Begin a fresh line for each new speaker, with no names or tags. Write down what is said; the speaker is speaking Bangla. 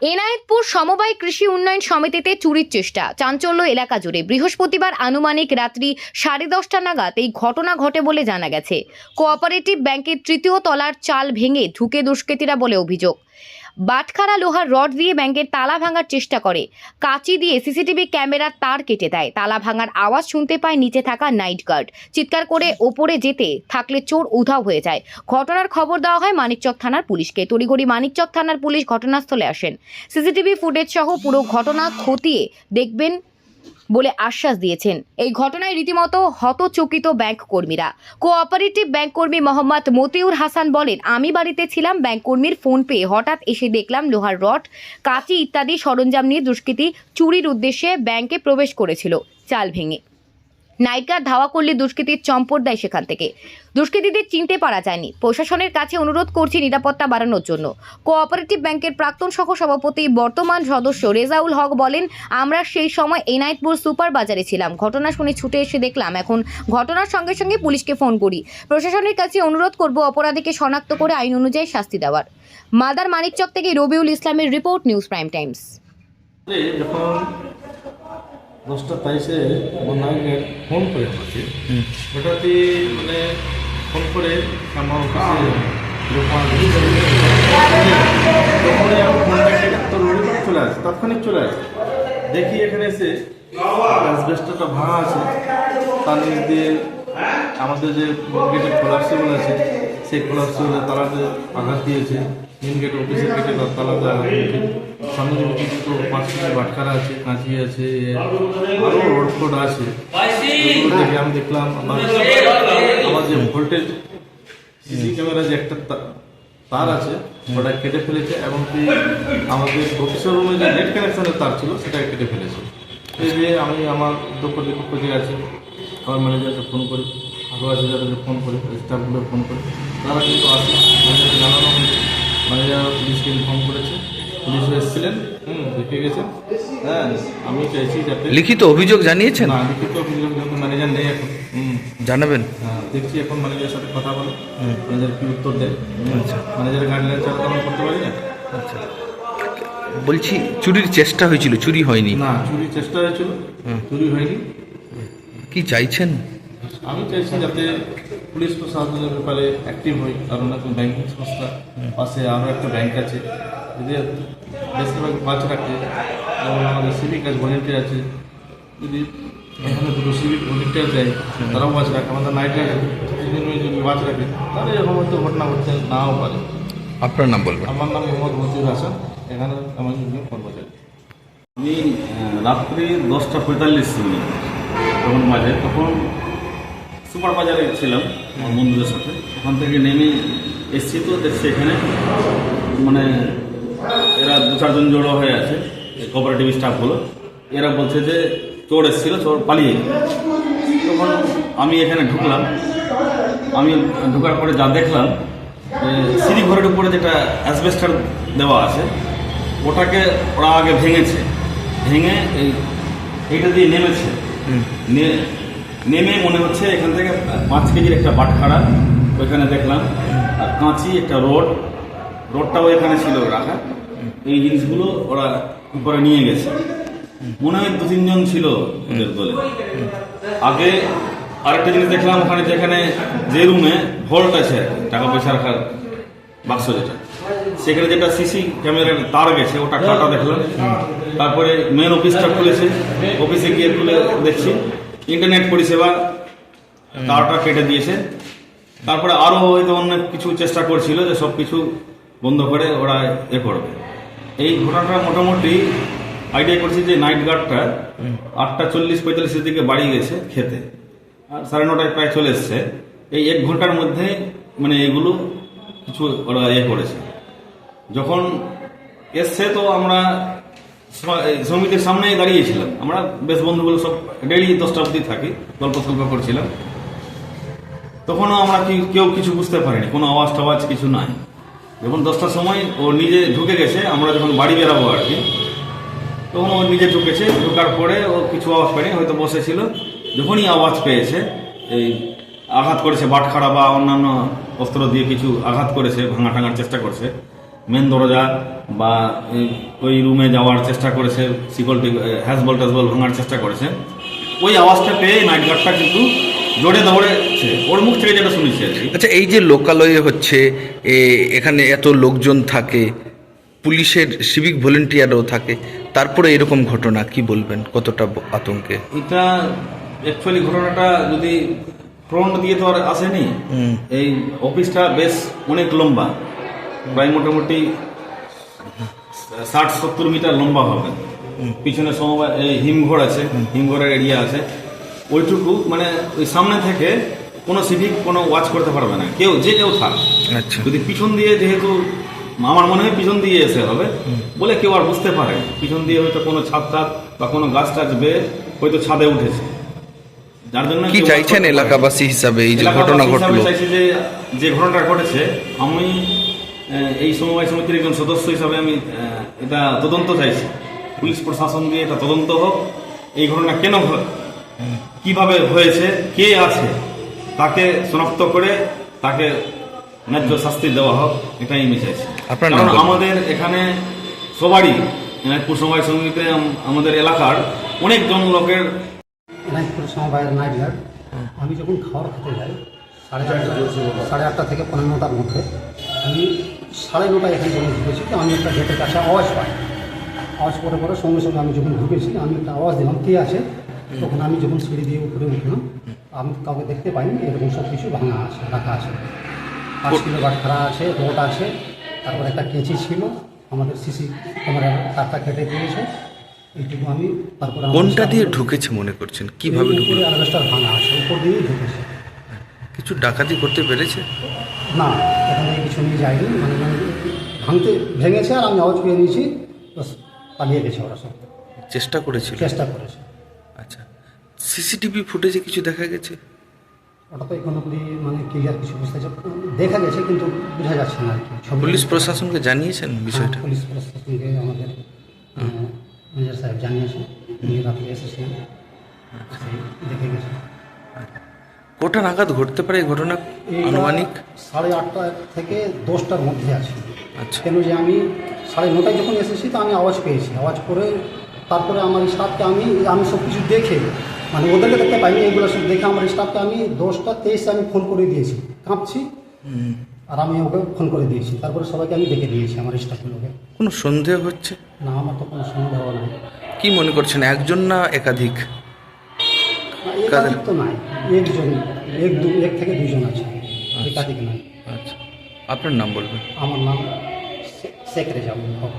এনায়েতপুর সমবায় কৃষি উন্নয়ন সমিতিতে চুরির চেষ্টা, চাঞ্চল্য এলাকা জুড়ে। বৃহস্পতিবার আনুমানিক রাত্রি 10:30 নাগাদ এই ঘটনা ঘটে বলে জানা গেছে। কোঅপারেটিভ ব্যাংকের তৃতীয় তলার চাল ভেঙে ঢুকে দুষ্কৃতীরা বলে অভিযোগ। বাটখারা লোহার রড দিয়ে ব্যাংকের তালা ভাঙার চেষ্টা করে, কাঁচি দিয়ে সিসিটিভি ক্যামেরার তার কেটে দেয়। তালা ভাঙার আওয়াজ শুনতে পায় নিচে থাকা নাইট গার্ড, চিৎকার করে ওপরে যেতে থাকলে চোর উধাও হয়ে যায়। ঘটনার খবর দেওয়া হয় মানিকচক থানার পুলিশকে। তড়িঘড়ি মানিকচক থানার পুলিশ ঘটনাস্থলে আসেন। সিসিটিভি ফুটেজ সহ পুরো ঘটনা খতিয়ে দেখবেন বলে আশ্বাস দিয়েছেন। এই ঘটনায় রীতিমতো হতচকিত ব্যাংক কর্মীরা। কোঅপারেটিভ ব্যাংক কর্মী মোহাম্মদ মতিউর হাসান বলেন, আমি বাড়িতে ছিলাম, ব্যাংক কর্মীর ফোন পেয়ে হঠাৎ এসে দেখলাম লোহার রড, কাঁচি ইত্যাদি সরঞ্জাম নিয়ে দুষ্কৃতী চুরির উদ্দেশ্যে ব্যাংকে প্রবেশ করেছিল চাল ভেঙে। নাইট গার্ড ধাওয়া করলে দুষ্কৃতীর চম্পট দেয় সেখান থেকে। দুষ্কৃতীদের চিনতে পারা যায়নি। প্রশাসনের কাছে অনুরোধ করছি নিরাপত্তা বাড়ানোর জন্য। কোঅপারেটিভ ব্যাংকের প্রাক্তন সহ সভাপতি বর্তমান সদস্য রেজাউল হক বলেন, আমরা সেই সময় এনায়েতপুর সুপার বাজারে ছিলাম। ঘটনা শুনে ছুটে এসে দেখলাম। এখন ঘটনার সঙ্গে সঙ্গে পুলিশকে ফোন করি। প্রশাসনের কাছে অনুরোধ করব অপরাধীকে শনাক্ত করে আইন অনুযায়ী শাস্তি দেওয়ার। মাদার মানিকচক থেকে রবিউল ইসলামের রিপোর্ট, নিউজ প্রাইম টাইমস।
10:23 আমার নাইকে ফোন করে থাকি, হঠাৎই মানে ফোন করে আমার অফিসে তখনই আমি ফোনটা কেটে তো রবিবার চলে আসে, তাৎক্ষণিক চলে আসে। দেখি এখানে এসে অ্যাসবেস্টরটা ভাঙা আছে, তার নিচ দিয়ে আমাদের যে গেটের কোলাপসিবল আছে সেই কোলাপসিবলের তালাতে আঘাত দিয়েছে। মেন গেট অফিসের গেটে তালাতে আঘাত দিয়েছে। সামনে যে কিছু 5 কেজি বাটখারা আছে, কাঁচি আছে, আরও রড ফোড আছে। দেখে আমি দেখলাম আমার যে ভোল্টেজ সিসি ক্যামেরা যে একটা তার আছে ওটা কেটে ফেলেছে, এবং কি আমাদের অফিসের রুমে যে নেট কানেকশনের তার ছিল সেটাকে কেটে ফেলেছে। এই যে আমি আমার কর্তৃপক্ষ যে আছে, আমার ম্যানেজারকে ফোন করি, আরও আছে যাদেরকে ফোন করি, স্টাফগুলো ফোন করি, তারা কিন্তু আসে। ম্যানেজারকে জানানো হয়েছে, ম্যানেজার পুলিশকে ইনফর্ম করেছে, পুলিশও এসেছিলেন, দেখে গেছেন। হ্যাঁ, আমি চাইছি যাতে
লিখিত অভিযোগ জানিয়েছেন?
না, লিখিত অভিযোগ যেহেতু ম্যানেজার নেই এখন,
জানাবেন।
হ্যাঁ, দেখছি এখন ম্যানেজারের সাথে কথা বলে ম্যানেজার কি উত্তর দেয়।
আচ্ছা,
ম্যানেজারের গাইডলাইন ছাড়া তো আমরা করতে পারি না।
আচ্ছা, বলছি চুরির চেষ্টা হয়েছিল, চুরি হয়নি?
না, চুরির চেষ্টা হয়েছিল, চুরি হয়নি।
কি চাইছেন?
আমি চাইছি যাতে পুলিশ প্রশাসনের ব্যাপারে অ্যাক্টিভ হই, কারণ এখন ব্যাংকিং সংস্থা পাশে আরও একটা ব্যাংক আছে, যদি দেশের কাজ রাখে, যেমন আমাদের সিভিক কাজ ভলেন্টিয়ার আছে, যদি এখানে দুটো সিভিক ভলেন্টিয়ার দেয় তারাও বাজ রাখে, আমাদের নাইট গার্ড যদি বাজ রাখে, তাহলে এরকম হয়তো ঘটনা ঘটতে নাও পারে।
আপনার নাম বলবেন?
আমার নাম মোহাম্মদ মতিউর হাসান, এখানে আমার কর্মচারী।
আমি রাত্রি 10:45 তখন বাজে, তখন সুপার বাজারে ছিলাম আমার বন্ধুদের সাথে। ওখান থেকে নেমে এসছি, তো দেখছি এখানে মানে এরা 2-4 জন জড়ো হয়ে আছে, কোঅপারেটিভ স্টাফগুলো। এরা বলছে যে চোর এসেছিল, চোর পালিয়ে। তখন আমি এখানে ঢুকলাম। আমি ঢোকার পরে যা দেখলাম, সিঁড়ি ঘরের উপরে যেটা অ্যাসবেস্টার দেওয়া আছে ওটাকে ওরা আগে ভেঙেছে, ভেঙে এইটা দিয়ে নেমেছে। নেমে মনে হচ্ছে এখান থেকে 5 কেজির একটা বাটখারা ওইখানে দেখলাম, আর কাঁচি, একটা রোডটাও এখানে ছিল রাখা। এই জিনিসগুলো ওরা উপরে নিয়ে গেছে। মনে হয় 2-3 জন ছিল ওদের দলে। আগে আরেকটা জিনিস দেখলাম, ওখানে যেখানে যে রুমে ভল্ট আছে টাকা পয়সা রাখার বাক্স, যেটা সেখানে যেটা সিসি ক্যামেরার তার গেছে ওটা কাটা দেখলাম। তারপরে মেন অফিসটা খুলেছে, অফিসে গিয়ে খুলে দেখছি ইন্টারনেট পরিষেবা তারটা কেটে দিয়েছে। তারপরে আরও হয়তো অনেক কিছু চেষ্টা করছিল যে সব কিছু বন্ধ করে ওরা করবে। এই ঘটনাটা মোটামুটি আইডিয়া করছি যে নাইট গার্ডটা 8:40-45 দিকে বাড়ি গেছে খেতে, আর 9:30 প্রায় চলে এসছে। এই 1 ঘন্টার মধ্যে মানে এগুলো কিছু ওরা করেছে। যখন এসছে তো আমরা সমিতির সামনেই দাঁড়িয়েছিলাম। আমরা বেশ বন্ধুগুলো সব ডেইলি 10টা অবধি থাকি, গল্প সল্প করছিলাম। তখনও আমরা কেউ কিছু বুঝতে পারিনি, কোনো আওয়াজ টাওয়াজ কিছু নাই। যখন 10টার সময় ও নিজে ঢুকে গেছে, আমরা যখন বাড়ি বেরাবো আর কি, তখন ও নিজে ঢুকেছে। ঢোকার পরে ও কিছু আওয়াজ পায়নি, হয়তো বসেছিল। যখনই আওয়াজ পেয়েছে, এই আঘাত করেছে বাটখারা বা অন্যান্য অস্ত্র দিয়ে কিছু আঘাত করেছে, ভাঙা টাঙার চেষ্টা করছে। মেন দরজা বা ওই রুমে যাওয়ার চেষ্টা করেছে, শিকল হ্যাজবল ট্যাজবল ভাঙার চেষ্টা করেছে। ওই আওয়াজটা পেয়ে নাইট গার্ডটা কিন্তু জোরে দৌড়েছে, ওর মুখ থেকে যেটা শুনেছি আর কি।
আচ্ছা, এই যে লোকালয়ে হচ্ছে এখানে এত লোকজন থাকে, পুলিশের সিভিক ভলেন্টিয়ারও থাকে, তারপরে এরকম ঘটনা কি বলবেন, কতটা আতঙ্কে?
এটা অ্যাকচুয়ালি ঘটনাটা যদি ফ্রন্ট দিয়ে তো আর আসেনি। এই অফিসটা বেশ অনেক লম্বা, প্রায় মোটামুটি 60-70 মিটার লম্বা হবে। পিছনে সমবায় এই হিমঘর আছে, হিমঘরের এরিয়া আছে, ওইটুকু মানে ওই সামনে থেকে কোনো সিভিক কোনো ওয়াচ করতে পারবে না, কেউ যে কেউ থাক।
আচ্ছা,
যদি পিছন দিয়ে, যেহেতু আমার মনে হয় পিছন দিয়ে এসে হবে বলে কেউ আর বুঝতে পারে, পিছন দিয়ে হয়তো কোনো ছাদ টাদ বা কোনো গাছ টাছ বেয়ে হয়তো ছাদে উঠেছে, যার জন্য
কি চাইছেন এলাকাবাসী হিসাবে এই যে ঘটনা ঘটলো?
চাইছি যে ঘটনাটা ঘটেছে, আমি এই সমবায় সমিতির একজন সদস্য হিসাবে আমি এটা তদন্ত চাইছি, পুলিশ প্রশাসন দিয়ে এটা তদন্ত হোক, এই ঘটনা কেন কিভাবে হয়েছে, কে আছে, তাকে শনাক্ত করে তাকে ন্যায্য শাস্তি দেওয়া হোক, এটাই আমি চাইছি।
আপনার
কারণ
নাম?
আমাদের এখানে সবারই সমবায় সমিতিতে আমাদের এলাকার অনেকজন লোকের
নাইটপুর সমবায়ের নাইট গার্ড। আমি যখন খাবার খেতে যাই 8:30 থেকে 9:15টার মধ্যে, আমি 9:30 এখানে যখন ঢুকেছি, তো আমি একটা গেটের কাছে আওয়াজ পাই। আওয়াজ পরে পরে সঙ্গে সঙ্গে আমি যখন ঢুকেছি, আমি একটা আওয়াজ দিলাম কে আছে। তখন আমি যখন সিঁড়ি দিয়ে উপরে উঠলাম, আমি কাউকে দেখতে পাইনি, এরকম সব কিছু ভাঙা আছে, রাখা আছে। 5 কিলো বাটখারা আছে, রড আছে, তারপর একটা কেঁচি ছিল, আমাদের সিসি ক্যামেরার তারটা কেটে দিয়েছে, এইটুকু আমি। তারপরে
কোনটা দিয়ে ঢুকেছে মনে করছেন, কিভাবে ঢুকলো?
উপরে অ্যালবেস্টার ভাঙা আছে, উপর দিয়েই ঢুকেছে।
কিছু ডাকাতি করতে পেরেছে?
না, এখানে কিছু নিয়ে যায়নি, মানে ভেঙেছে, আর আমি আওয়াজ পেয়ে নিয়েছি, বাস পালিয়ে গেছে ওরা সব।
চেষ্টা করেছিল?
চেষ্টা করেছে।
আচ্ছা, সিসিটিভি ফুটেজে কিছু দেখা গেছে?
ওটা তো এখন অব্দি মানে ক্লিয়ার কিছু বুঝতে দেখা গেছে, কিন্তু বোঝা যাচ্ছে না আর কি। ছবি-
পুলিশ প্রশাসনকে জানিয়েছেন বিষয়টা?
হ্যাঁ, পুলিশ প্রশাসনকে আমাদের ম্যানেজার সাহেব জানিয়েছে, উনি রাত্রে এসেছিলেন, সেই দেখে গেছে।
কটা নাগাদ ঘটতে পারে এই ঘটনা আনুমানিক?
8:30 থেকে 10টার মধ্যে আছে।
আচ্ছা,
কেন যে আমি 9:30 যখন এসেছি, তো আমি আওয়াজ পেয়েছি, আওয়াজ করে তারপরে আমার স্টাফকে আমি সব কিছু দেখে, মানে ওদেরকে দেখতে পাইনি, এগুলো সব দেখে আমার স্টাফকে আমি 10:23 আমি ফোন করে দিয়েছি, কাঁপছি, আর আমি ওকে ফোন করে দিয়েছি, তারপরে সবাইকে আমি ডেকে দিয়েছি আমার স্টাফগুলোকে।
কোনো সন্দেহ হচ্ছে?
না, আমার তো কোনো সন্দেহ নাই।
কি মনে করছেন, একজন না একাধিক?
একাধিক তো নাই, এক থেকে 2জন আছে, একাধিক নাই।
আচ্ছা, আপনার নাম বলবেন?
আমার নাম শেখ রেজাউল হক।